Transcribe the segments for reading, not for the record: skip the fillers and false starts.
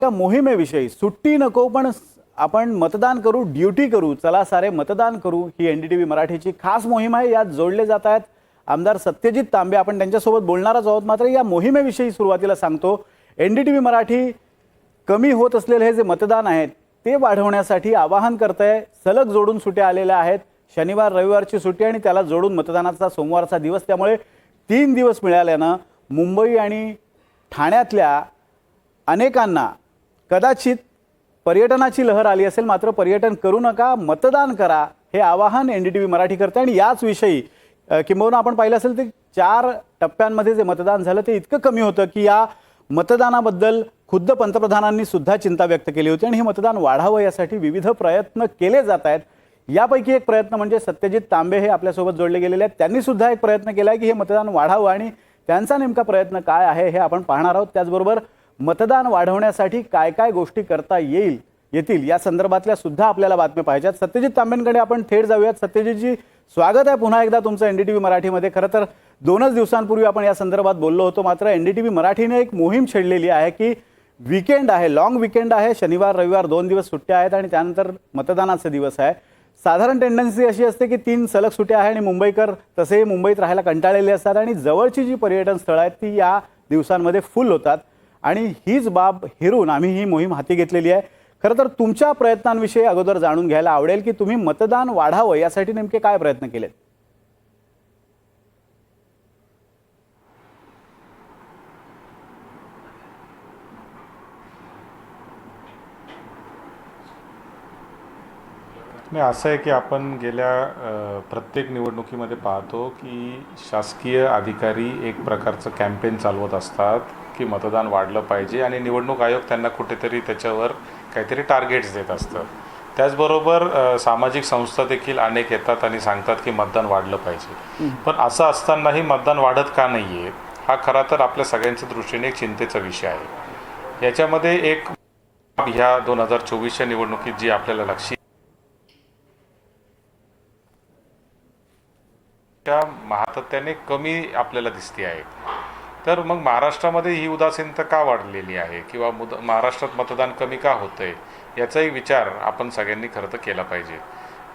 त्या मोहिमेविषयी सुट्टी नको पण आपण मतदान करू, ड्युटी करू, चला सारे मतदान करू, ही एनडीटीव्ही मराठीची खास मोहीम आहे। यात जोडले जात आहेत आमदार सत्यजित तांबे। आपण त्यांच्यासोबत बोलणारच आहोत। मात्र या मोहिमेविषयी सुरुवातीला सांगतो, एनडीटीव्ही मराठी कमी होत असलेले हे जे मतदान आहेत ते वाढवण्यासाठी आवाहन करतंय। सलग जोडून सुट्ट्या आलेल्या आहेत, शनिवार रविवारची सुट्टी आणि त्याला जोडून मतदानाचा सोमवारचा दिवस, त्यामुळे 3 दिवस मिळाल्यानं मुंबई आणि ठाण्यातल्या अनेकांना कदाचित पर्यटनाची लहर आली असेल। मात्र पर्यटन करू नका, मतदान करा, हे आवाहन एनडीटीव्ही मराठी करते। आणि याच विषयी किंबहुना आपण पाहिलं असेल तर 4 टप्प्यांमध्ये जे मतदान झालं ते इतकं कमी होतं की या मतदानाबद्दल खुद्द पंतप्रधानांनी सुद्धा चिंता व्यक्त केली होती आणि हे मतदान वाढावं यासाठी विविध प्रयत्न केले जात आहेत। यापैकी एक प्रयत्न म्हणजे सत्यजित तांबे हे आपल्यासोबत जोडले गेलेले आहेत। त्यांनी सुद्धा एक प्रयत्न केला आहे की हे मतदान वाढावं आणि त्यांचा नेमका प्रयत्न काय आहे हे आपण पाहणार आहोत। त्याचबरोबर मतदान वाढवण्यासाठी काय काय गोष्टी करता येतील या संदर्भातल्या सुद्धा आपल्याला बातम्या पाहिजेत। सत्यजित तांबेंकडे आपण थेट जाऊयात। सत्यजितजी, स्वागत आहे पुन्हा एकदा तुमचं एनडीटीव्ही मराठीमध्ये। खरं तर 2च दिवसांपूर्वी आपण या संदर्भात बोललो होतो, मात्र एनडीटीव्ही मराठीने एक मोहीम छेडलेली आहे की वीकेंड आहे, लॉंग वीकेंड आहे, शनिवार रविवार 2 दिवस सुट्ट्या आहेत आणि त्यानंतर मतदानाचा दिवस आहे। साधारण टेंडन्सी अशी असते की 3 सलग सुट्ट्या आहे आणि मुंबईकर तसेही मुंबईत राहायला कंटाळलेले असतात आणि जवळची जी पर्यटन स्थळं आहेत ती या दिवसांमध्ये फुल होतात आणि हीच बाब हेरून आम्ही ही मोहीम हाती घेतलेली आहे। खरं तर तुमच्या प्रयत्नांविषयी अगोदर जाणून घ्यायला आवडेल की तुम्ही मतदान वाढावं यासाठी नेमके काय प्रयत्न केलेत? नाही, असं आहे की आपण गेल्या प्रत्येक निवडणुकीमध्ये पाहतो की शासकीय अधिकारी एक प्रकारचं कॅम्पेन चालवत असतात की मतदान वाढलं पाहिजे आणि निवडणूक आयोग त्यांना कुठेतरी त्याच्यावर काहीतरी टार्गेट्स देत असतं। त्याचबरोबर सामाजिक संस्था देखील अनेक येतात आणि सांगतात की मतदान वाढलं पाहिजे। पण असं असतानाही मतदान वाढत का नाही आहे हा खरा तर आपल्या सगळ्यांच्या दृष्टीने एक चिंतेचा विषय आहे। याच्यामध्ये एक ह्या 2024च्या निवडणुकीत जी आपल्याला लक्षात महासातत्याने कमी आपल्याला दिसते आहे। तर मग महाराष्ट्रामध्ये ही उदासीनता का वाढलेली आहे किंवा महाराष्ट्रात मतदान कमी का होतंय याचाही विचार आपण सगळ्यांनी खरं तर केला पाहिजे।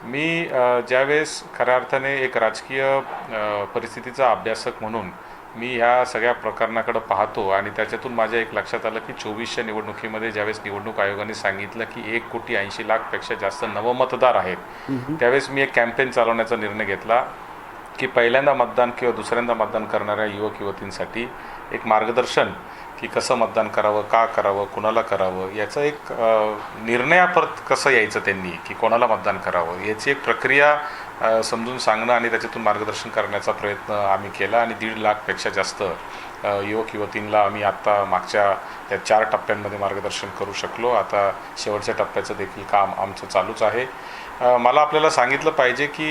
मी ज्यावेळेस खऱ्या अर्थाने एक राजकीय परिस्थितीचा अभ्यासक म्हणून मी ह्या सगळ्या प्रकरणाकडे पाहतो आणि त्याच्यातून माझ्या एक लक्षात आलं की 24च्या निवडणुकीमध्ये ज्यावेळेस निवडणूक आयोगाने सांगितलं की 1,80,00,000 जास्त नवमतदार आहेत, त्यावेळेस मी एक कॅम्पेन चालवण्याचा निर्णय घेतला की पहिल्यांदा मतदान किंवा दुसऱ्यांदा मतदान करणाऱ्या युवक युवतींसाठी एक मार्गदर्शन की कसं मतदान करावं, का करावं, कुणाला करावं, याचं एक निर्णयापर्यंत कसं यायचं त्यांनी की कोणाला मतदान करावं याची एक प्रक्रिया समजून सांगणं आणि त्याच्यातून मार्गदर्शन करण्याचा प्रयत्न आम्ही केला आणि 1,50,000 जास्त युवक युवतींना आम्ही आत्ता मागच्या त्या 4 टप्प्यांमध्ये मार्गदर्शन करू शकलो। आता शेवटच्या टप्प्याचं देखील काम आमचं चालूच आहे। मला आपल्याला सांगितलं पाहिजे की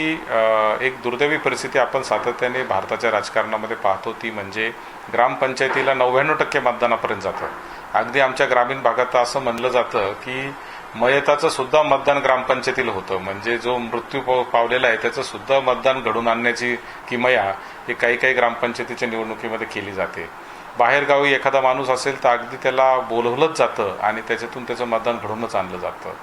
एक दुर्दैवी परिस्थिती आपण सातत्याने भारताच्या राजकारणामध्ये पाहतो, ती म्हणजे ग्रामपंचायतीला 99% मतदानापर्यंत जातं। अगदी आमच्या ग्रामीण भागात असं म्हणलं जातं की मयताचं सुद्धा मतदान ग्रामपंचायतीला होतं, म्हणजे जो मृत्यू पावलेला आहे त्याचं सुद्धा मतदान घडून आणण्याची किमया हे काही ग्रामपंचायतीच्या निवडणुकीमध्ये केली जाते। बाहेरगावी एखादा माणूस असेल तर अगदी त्याला बोलवलंच जातं आणि त्याच्यातून त्याचं मतदान घडूनच आणलं जातं।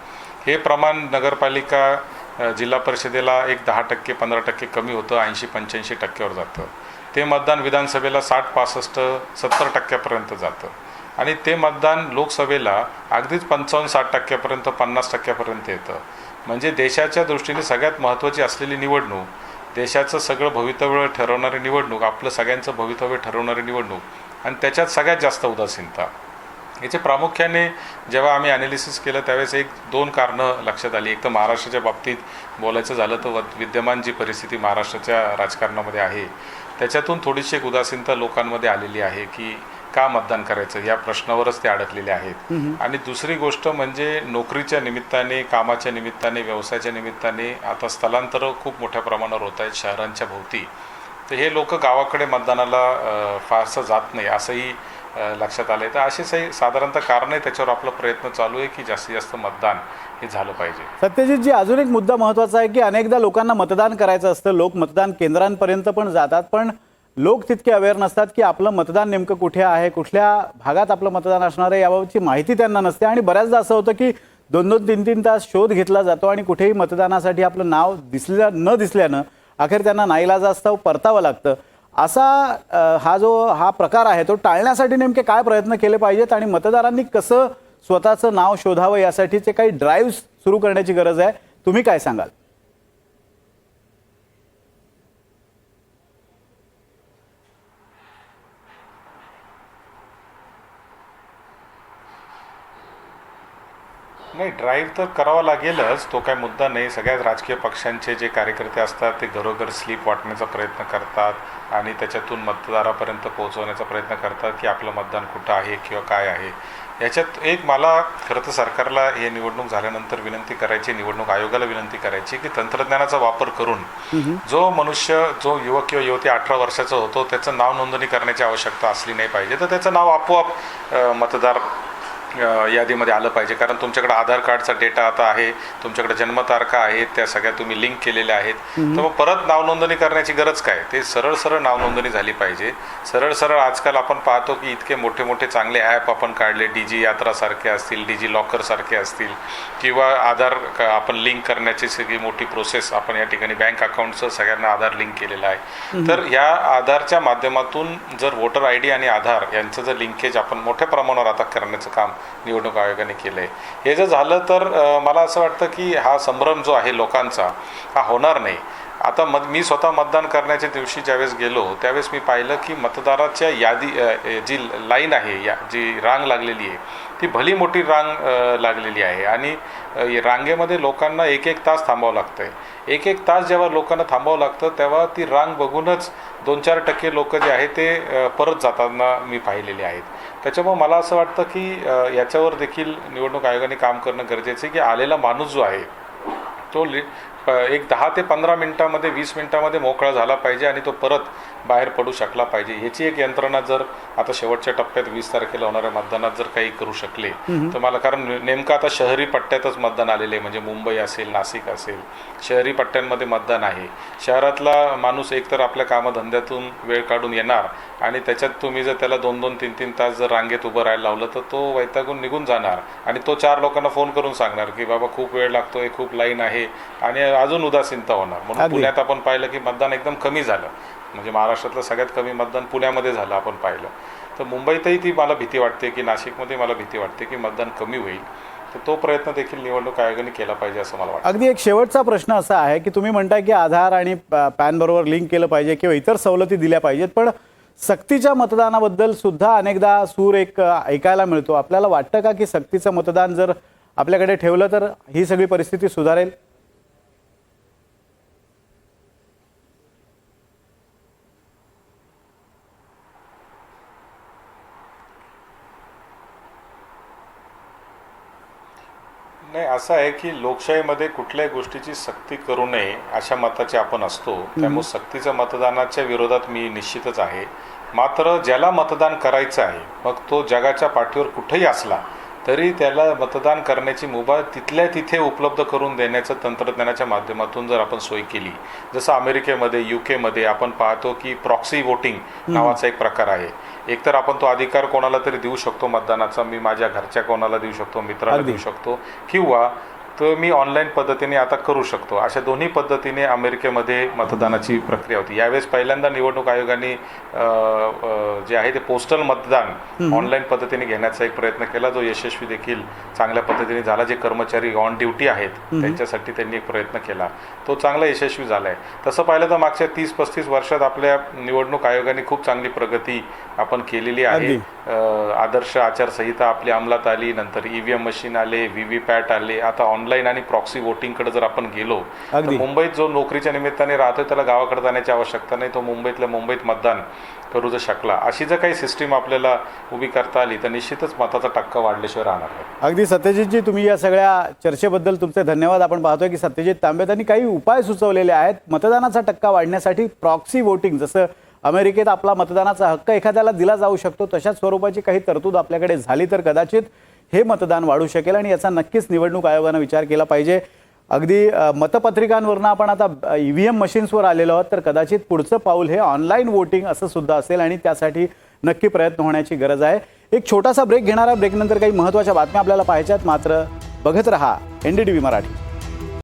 हे प्रमाण नगरपालिका जिल्हा परिषदेला एक 10% 15% कमी होतं, 80-85% जातं। ते मतदान विधानसभेला 60-65 70% जातं आणि ते मतदान लोकसभेला अगदीच 55-60% 50% येतं। म्हणजे देशाच्या दृष्टीने सगळ्यात महत्त्वाची असलेली निवडणूक, देशाचं सगळं भवितव्य ठरवणारी निवडणूक, आपलं सगळ्यांचं भवितव्य ठरवणारी निवडणूक आणि त्याच्यात सगळ्यात जास्त उदासीनता। याचे प्रामुख्याने जेव्हा आम्ही ॲनालिसिस केलं त्यावेळेस 1-2 कारणं लक्षात आली। एक तर महाराष्ट्राच्या बाबतीत बोलायचं झालं तर विद्यमान जी परिस्थिती महाराष्ट्राच्या राजकारणामध्ये आहे त्याच्यातून थोडीशी एक उदासीनता लोकांमध्ये आलेली आहे की का मतदान करायचं या प्रश्नावरच ते अडकलेले आहेत। आणि दुसरी गोष्ट म्हणजे नोकरीच्या निमित्ताने, कामाच्या निमित्ताने, व्यवसायाच्या निमित्ताने आता स्थलांतर खूप मोठ्या प्रमाणावर होत आहेत शहरांच्या भोवती, तर हे लोक गावाकडे मतदानाला फारसं जात नाही असंही लक्षात आलं आहे। तर असे साधारणतः कारण आहे, त्याच्यावर आपला प्रयत्न चालू आहे की जास्तीत जास्त मतदान हे झालं पाहिजे। सत्यजितजी, अजून एक मुद्दा महत्त्वाचा आहे की अनेकदा लोकांना मतदान करायचं असतं, लोक मतदान केंद्रांपर्यंत पण जातात, पण लोक तितके अवेअर नसतात की आपलं मतदान नेमकं कुठे आहे, कुठल्या भागात आपलं मतदान असणार आहे याबाबतची माहिती त्यांना नसते. आणि बऱ्याचदा असं होतं की 2-2, 3-3 तास शोध घेतला जातो आणि कुठेही मतदानासाठी आपलं नाव न दिसल्यानं अखेर त्यांना नाईलाजास्तव परतावं लागतं. असा हा प्रकार आहे तो टाळण्यासाठी नेमके काय प्रयत्न केले पाहिजेत आणि मतदारांनी कसं स्वतःचं नाव शोधावं यासाठीचे काही ड्राईव्ह सुरू करण्याची गरज आहे, तुम्ही काय सांगाल? नाही, ड्राईव्ह तर करावा लागेलच, तो काय मुद्दा नाही. सगळ्याच राजकीय पक्षांचे जे कार्यकर्ते असतात ते घरोघर स्लीप वाटण्याचा प्रयत्न करतात आणि त्याच्यातून मतदारापर्यंत पोहोचवण्याचा प्रयत्न करतात की आपलं मतदान कुठं आहे किंवा काय आहे. याच्यात एक मला खरं तर सरकारला हे निवडणूक झाल्यानंतर विनंती करायची, निवडणूक आयोगाला विनंती करायची की तंत्रज्ञानाचा वापर करून जो मनुष्य, जो युवक किंवा युवती 18 वर्षाचा होतो त्याचं नाव नोंदणी करण्याची आवश्यकता असली नाही पाहिजे. तर त्याचं नाव आपोआप मतदार यादीमध्ये आलं पाहिजे. कारण तुमच्याकडे आधार कार्डचा डेटा आता आहे, तुमच्याकडे जन्मतारखा आहेत, त्या सगळ्या तुम्ही लिंक केलेल्या आहेत. तर मग परत नाव नोंदणी करण्याची गरज काय? ते सरळ सरळ नाव नोंदणी झाली पाहिजे. सरळ सरळ आजकाल आपण पाहतो की इतके मोठे मोठे चांगले ॲप आपण काढले, DG यात्रा सारखे असतील, DG लॉकर सारखे असतील, किंवा आधार आपण लिंक करण्याची सगळी मोठी प्रोसेस आपण या ठिकाणी बँक अकाउंटचं सगळ्यांना आधार लिंक केलेलं आहे. तर या आधारच्या माध्यमातून जर वोटर ID आणि आधार यांचं जर लिंकेज आपण मोठ्या प्रमाणावर आता करण्याचं काम निवडणूक आयोगाने केलंय. हे जर झालं तर मला असं वाटतं की हा संभ्रम जो आहे लोकांचा हा होणार नाही. आता मी स्वतः मतदान करण्याच्या दिवशी ज्यावेळेस गेलो त्यावेळेस मी पाहिलं की मतदाराच्या यादी जी लाईन आहे, जी रांग लागलेली आहे ती भली मोठी रांग लागलेली आहे आणि रांगेमध्ये लोकांना 1-1 तास थांबावं लागतंय. 1-1 तास जेव्हा लोकांना थांबावं लागतं तेव्हा ती रांग बघूनच 2-4% लोक जे आहेत ते परत जाताना मी पाहिलेले आहेत. त्याच्यामुळे मला असं वाटतं की याच्यावर देखील निवडणूक आयोगाने काम करणं गरजेचं आहे की आलेला माणूस जो आहे तो एक 10 ते 15 मिनिटामध्ये 20 मिनिटामध्ये मोकळा झाला पाहिजे आणि तो परत बाहेर पडू शकला पाहिजे. ह्याची एक यंत्रणा जर आता शेवटच्या टप्प्यात 20 तारखेला होणाऱ्या मतदानात जर काही करू शकले तर मला, कारण नेमकं आता शहरी पट्ट्यातच मतदान आलेले आहे, म्हणजे मुंबई असेल, नाशिक असेल, शहरी पट्ट्यांमध्ये मतदान आहे. शहरातला माणूस एकतर आपल्या कामधंद्यातून वेळ काढून येणार आणि त्याच्यात तुम्ही जर त्याला 2-2, 3-3 तास जर रांगेत उभं राहायला लावलं तर तो वैतागून निघून जाणार आणि तो 4 लोकांना फोन करून सांगणार की बाबा खूप वेळ लागतोय, खूप लाईन आहे आणि अजून उदासीनता होणार. म्हणून पुण्यात आपण पाहिलं की मतदान एकदम कमी झालं, म्हणजे महाराष्ट्रातलं सगळ्यात कमी मतदान पुण्यामध्ये झालं आपण पाहिलं. तर मुंबईतही ती मला भीती वाटते की नाशिकमध्ये मला भीती वाटते की मतदान कमी होईल. तर तो प्रयत्न देखील निवडणूक आयोगाने केला पाहिजे असं मला वाटतं. अगदी एक शेवटचा प्रश्न असा आहे की तुम्ही म्हणताय की आधार आणि पॅन बरोबर लिंक केलं पाहिजे किंवा इतर सवलती दिल्या पाहिजेत, पण सक्तीच्या मतदानाबद्दल सुद्धा अनेकदा सूर ऐकायला मिळतो. आपल्याला वाटतं का की सक्तीचं मतदान जर आपल्याकडे ठेवलं तर ही सगळी परिस्थिती सुधारेल? नाही, असं आहे की लोकशाहीमध्ये कुठल्याही गोष्टीची सक्ती करू नये अशा मताचे आपण असतो. त्यामुळे सक्तीच्या मतदानाच्या विरोधात मी निश्चितच आहे. मात्र ज्याला मतदान करायचं आहे मग तो जगाच्या पाठीवर कुठेही असला तरी त्याला मतदान करण्याची मुभा तिथल्या तिथे उपलब्ध करून देण्याचं तंत्रज्ञानाच्या माध्यमातून जर आपण सोय केली, जसं अमेरिकेमध्ये, UK आपण पाहतो की प्रॉक्सी वोटिंग नावाचा एक प्रकार आहे. एकतर आपण तो अधिकार कोणाला तरी देऊ शकतो मतदानाचा, मी माझ्या घरच्या कोणाला देऊ शकतो, मित्राला देऊ शकतो, किंवा तर मी ऑनलाईन पद्धतीने आता करू शकतो. अशा दोन्ही पद्धतीने अमेरिकेमध्ये मतदानाची प्रक्रिया होती. यावेळेस पहिल्यांदा निवडणूक आयोगाने जे आहे ते पोस्टल मतदान ऑनलाईन पद्धतीने घेण्याचा एक प्रयत्न केला, जो यशस्वी देखील चांगल्या पद्धतीने झाला. जे कर्मचारी ऑन ड्युटी आहेत त्यांच्यासाठी त्यांनी एक प्रयत्न केला, तो चांगला यशस्वी झाला आहे. तसं पाहिलं तर मागच्या 30-35 वर्षात आपल्या निवडणूक आयोगाने खूप चांगली प्रगती आपण केलेली आहे. आदर्श आचारसंहिता आपली अंमलात आली, नंतर EVM मशीन आले, VVPAT आले, आता ऑनलाईन आणि प्रॉक्सी वोटिंगकडे जर आपण गेलो तर मुंबईत जो नोकरीच्या निमित्ताने राहतोय त्याला गावाकडे जाण्याची आवश्यकता नाही, तो मुंबईतल्या मुंबईत मतदान करू जर शकला. अशी जर काही सिस्टीम आपल्याला उभी करता आली तर निश्चितच मताचा टक्का वाढल्याशिवाय राहणार नाही. अगदी सत्यजितजी, तुम्ही या सगळ्या चर्चेबद्दल तुमचे धन्यवाद. आपण पाहतोय की सत्यजित तांबे त्यांनी काही उपाय सुचवलेले आहेत मतदानाचा टक्का वाढण्यासाठी. प्रॉक्सी वोटिंग, जसं अमेरिकेत आपला मतदानाचा हक्क एखाद्याला दिला जाऊ शकतो तशाच स्वरूपाची काही तरतूद आपल्याकडे झाली तर कदाचित हे मतदान वाढू शकेल आणि याचा नक्कीच निवडणूक आयोगाने विचार केला पाहिजे. अगदी मतपत्रिकांवरनं आपण आता EVM मशीन्सवर आलेलो आहोत, तर कदाचित पुढचं पाऊल हे ऑनलाईन वोटिंग असं सुद्धा असेल आणि त्यासाठी नक्की प्रयत्न होण्याची गरज आहे. एक छोटासा ब्रेक घेणार आहे. ब्रेकनंतर काही महत्त्वाच्या बातम्या आपल्याला पाहायच्यात. मात्र बघत रहा NDTV मराठी.